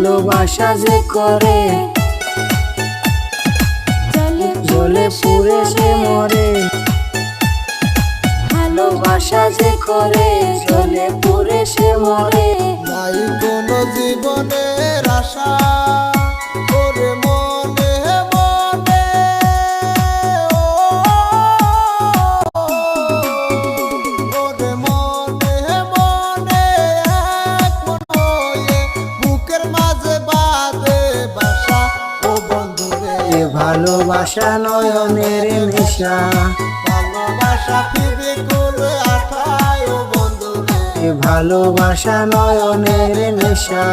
ভালোবাসা যে করে জ্বলে পুড়ে সে মরে, ভালোবাসা যে করে জ্বলে পুড়ে সে মরে। নাই কোনো জীবনের আশা ওরে মনে মনে, ওরে মনে মনে এক মন হয়ে বুকের মাঝে বাঁধে বাসা ও বন্ধুরে। ভালোবাসা নয়নের নেশা, ভালোবাসা ফিরে করে আঠায় ও বন্ধুরে। ভালোবাসা নয়নের নেশা।